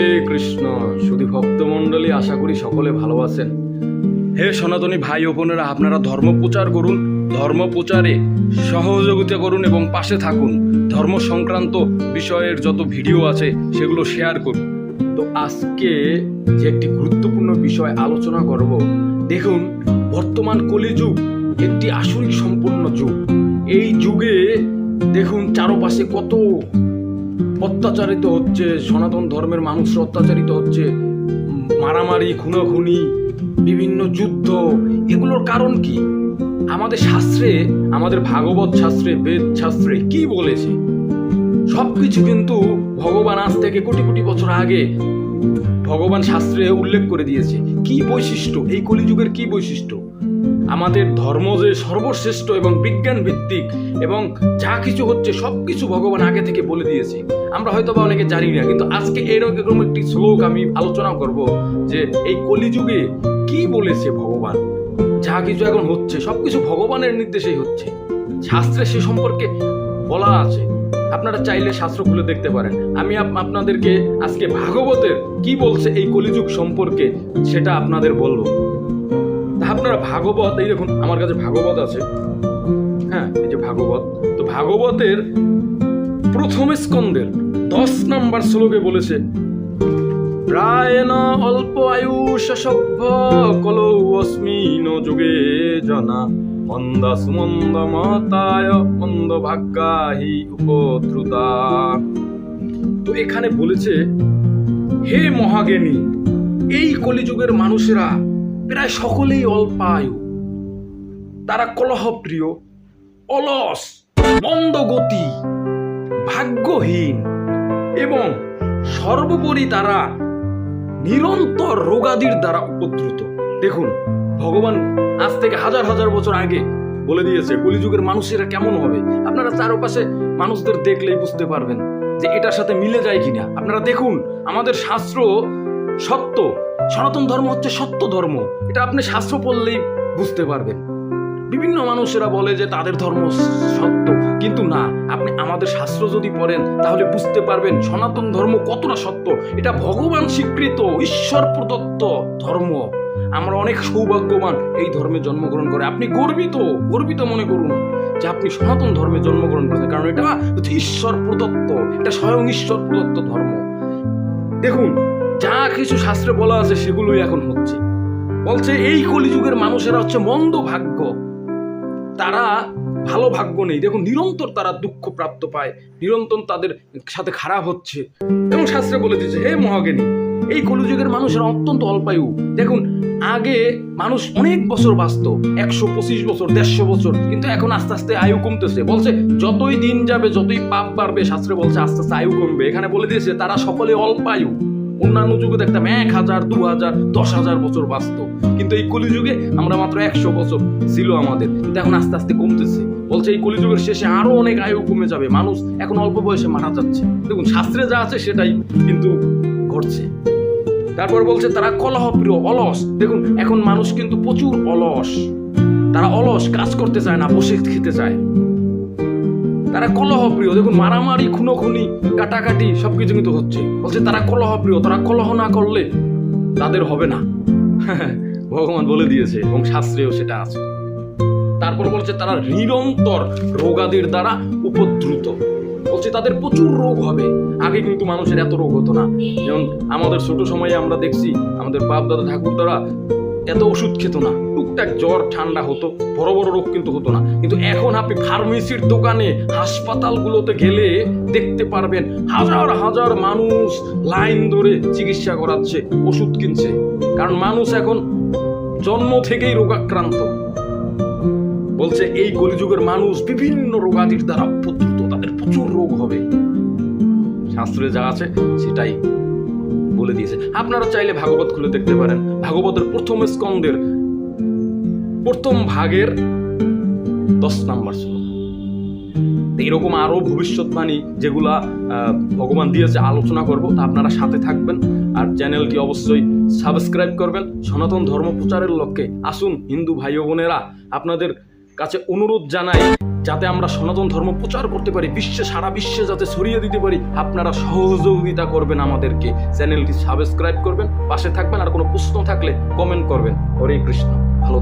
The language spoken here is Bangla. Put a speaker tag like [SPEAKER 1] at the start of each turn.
[SPEAKER 1] হরে কৃষ্ণ শুধু ভক্তমণ্ডলী, আশা করি সকলে ভালো আছেন। হে সনাতনী ভাই ও বোনেরা, আপনারা ধর্ম প্রচার করুন, ধর্ম প্রচারে সহযোগিতা করুন এবং পাশে থাকুন। ধর্ম সংক্রান্ত বিষয়ের যত ভিডিও আছে সেগুলো শেয়ার করুন। তো আজকে যে একটি গুরুত্বপূর্ণ বিষয় আলোচনা করব, দেখুন বর্তমান কলিযুগ একটি আসরিক সম্পূর্ণ যুগ। এই যুগে দেখুন চারপাশে কত অত্যাচারিত হচ্ছে, সনাতন ধর্মের মানুষরা অত্যাচারিত হচ্ছে, মারামারি, খুনাখুনি, বিভিন্ন যুদ্ধ। এগুলোর কারণ কি? আমাদের শাস্ত্রে, আমাদের ভাগবত শাস্ত্রে, বেদ শাস্ত্রে কি বলেছে? সবকিছু কিন্তু ভগবান আজ থেকে কোটি কোটি বছর আগে ভগবান শাস্ত্রে উল্লেখ করে দিয়েছে। কি বৈশিষ্ট্য এই কলিযুগের, কি বৈশিষ্ট্য? আমাদের ধর্ম যে সর্বশ্রেষ্ঠ এবং বিজ্ঞান ভিত্তিক, এবং যা কিছু হচ্ছে সবকিছু ভগবান আগে থেকে বলে দিয়েছে। আমরা হয়তো বা অনেকে জানি না, কিন্তু আজকে এরকম একটি শ্লোক আমি আলোচনা করব যে এই কলিযুগে কি বলেছে ভগবান। যা কিছু এখন হচ্ছে সবকিছু ভগবানের নির্দেশেই হচ্ছে, শাস্ত্রে সে সম্পর্কে বলা আছে। আপনারা চাইলে শাস্ত্র খুলে দেখতে পারেন। আমি আপনাদেরকে আজকে ভাগবতের কি বলছে এই কলিযুগ সম্পর্কে সেটা আপনাদের বলবো। আপনারা ভাগবত, এই দেখুন আমার কাছে ভাগবত আছে, হ্যাঁ এই যে ভাগবত। তো ভাগবতের প্রথম স্কন্ধের 10 নম্বর শ্লোকে বলেছে, প্রায়ণ অল্প আয়ুষ সভ্য কলৌ অস্মিন যুগে জনা মন্দা সুমন্দ মতায় মন্দ ভাগ্যাহি উপদ্রুতা। তো এখানে বলেছে, হে মহাজ্ঞানী, এই কলিযুগের মানুষেরা প্রায় সকলেই অল্পায়ু, তারা কলহপ্রিয়, অলস, মন্দগতি, ভাগ্যহীন এবং সর্বোপরি তারা নিরন্তর রোগাদির দ্বারা উপদ্রুত। দেখুন ভগবান আজ থেকে হাজার হাজার বছর আগে বলে দিয়েছে কলিযুগের মানুষেরা কেমন হবে। আপনারা চারপাশে মানুষদের দেখলেই বুঝতে পারবেন যে এটার সাথে মিলে যায় কিনা। আপনারা দেখুন আমাদের শাস্ত্র সত্য, সনাতন ধর্ম হচ্ছে সত্য ধর্ম, এটা আপনি শাস্ত্র পড়লেই বুঝতে পারবেন। বিভিন্ন মানুষেরা বলে যে তাদের ধর্ম সত্য, কিন্তু না, আপনি আমাদের শাস্ত্র যদি পড়েন তাহলে বুঝতে পারবেন সনাতন ধর্ম কতটা সত্য। এটা ভগবান স্বীকৃত, ঈশ্বর প্রদত্ত ধর্ম। আমরা অনেক সৌভাগ্যবান এই ধর্মে জন্মগ্রহণ করে। আপনি গর্বিত মনে করুন যে আপনি সনাতন ধর্মে জন্মগ্রহণ করেছেন, কারণ এটা হচ্ছে ঈশ্বর প্রদত্ত, এটা স্বয়ং ঈশ্বর প্রদত্ত ধর্ম। দেখুন যা কিছু শাস্ত্রে বলা আছে সেগুলোই এখন হচ্ছে। বলছে এই কলিযুগের মানুষেরা হচ্ছে মন্দ ভাগ্য, তারা ভালো ভাগ্য নেই। দেখুন নিরন্তর তারা দুঃখ প্রাপ্ত পায়, নিরন্তর তাদের সাথে খারাপ হচ্ছে। এবং শাস্ত্রে বলে দিয়েছে, হে মহাজ্ঞানী, এই কলিযুগের মানুষেরা অত্যন্ত অল্পায়ু। দেখুন আগে মানুষ অনেক বছর বাঁচত, 125 বছর, 150 বছর, কিন্তু এখন আস্তে আস্তে আয়ু কমতেছে। বলছে যতই দিন যাবে, যতই পাপ বাড়বে, শাস্ত্রে বলছে আস্তে আস্তে আয়ু কমবে। এখানে বলে দিয়েছে তারা সকলে অল্পায়ু। অন্যান্য যুগে দেখতাম 1000, 2000, 10,000 বছর বাঁচত, কিন্তু এই কলিযুগে আমরা মাত্র 100 বছর ছিল আমাদের, কিন্তু এখন আস্তে আস্তে কমতেছে। বলছে এই কলিযুগের শেষে আরো অনেক আয়ু কমে যাবে, মানুষ এখন অল্প বয়সে মারা যাচ্ছে। দেখুন শাস্ত্রে যা আছে সেটাই কিন্তু ঘটছে। তারপর বলছে তারা কলহপ্রিয়, অলস। দেখুন এখন মানুষ কিন্তু প্রচুর অলস, তারা অলস, কাজ করতে চায় না, বসে খেতে চায়। তারা কলহপ্রিয়, দেখুন মারামারি, খুনোখুনি, কাটাকাটি সবকিছু কিন্তু হচ্ছে। বলছে তারা কলহপ্রিয়, তারা কলহ না করলে তাদের হবে না। ভগবান বলে দিয়েছে এবং শাস্ত্রেও সেটা আছে। তারপর বলছে তারা নিরন্তর রোগাদির দ্বারা উপদ্রুত। বলছে তাদের প্রচুর রোগ হবে। আগে কিন্তু মানুষের এত রোগ হতো না। যেমন আমাদের ছোট সময়ে আমরা দেখছি আমাদের বাপ দাদা ঠাকুর দ্বারা এত ওষুধ খেত না, টুকটাক জ্বর ঠান্ডা হতো, বড় বড় রোগ কিন্তু হতো না। কিন্তু এখন আপনি ফার্মেসির দোকানে, হাসপাতালগুলোতে গেলে দেখতে পারবেন হাজার হাজার মানুষ লাইন ধরে চিকিৎসা করাচ্ছে, ওষুধ কিনছে। কারণ মানুষ এখন জন্ম থেকেই রোগাক্রান্ত। বলছে এই কলিযুগের মানুষ বিভিন্ন রোগাদির দ্বারা উপদ্রুত, তাদের প্রচুর রোগ হবে। শাস্ত্রে যা আছে সেটাই বলে দিয়েছে। আপনারা চাইলে ভাগবত খুলে দেখতে পারেন। ভাগবতের প্রথম স্কন্ধের প্রথম ভাগের 10 নম্বর শ্লোক। এরকম আরো ভবিষ্যৎবাণী যেগুলা ভগবান দিয়েছে আলোচনা করব, তা আপনারা সাথে থাকবেন। আর চ্যানেলটি অবশ্যই সাবস্ক্রাইব করবেন। সনাতন ধর্ম প্রচারের লক্ষ্যে আসুন হিন্দু ভাই ও বোনেরা, আপনাদের কাছে অনুরোধ জানাই যাতে আমরা সনাতন ধর্ম প্রচার করতে পারি, সারা বিশ্বে যাতে ছড়িয়ে দিতে পারি, আপনারা সহযোগিতা করবেন আমাদেরকে। চ্যানেলটি সাবস্ক্রাইব করবেন, পাশে থাকবেন। আর কোনো প্রশ্ন থাকলে কমেন্ট করবেন। হরে কৃষ্ণ। ভালো থাকবেন।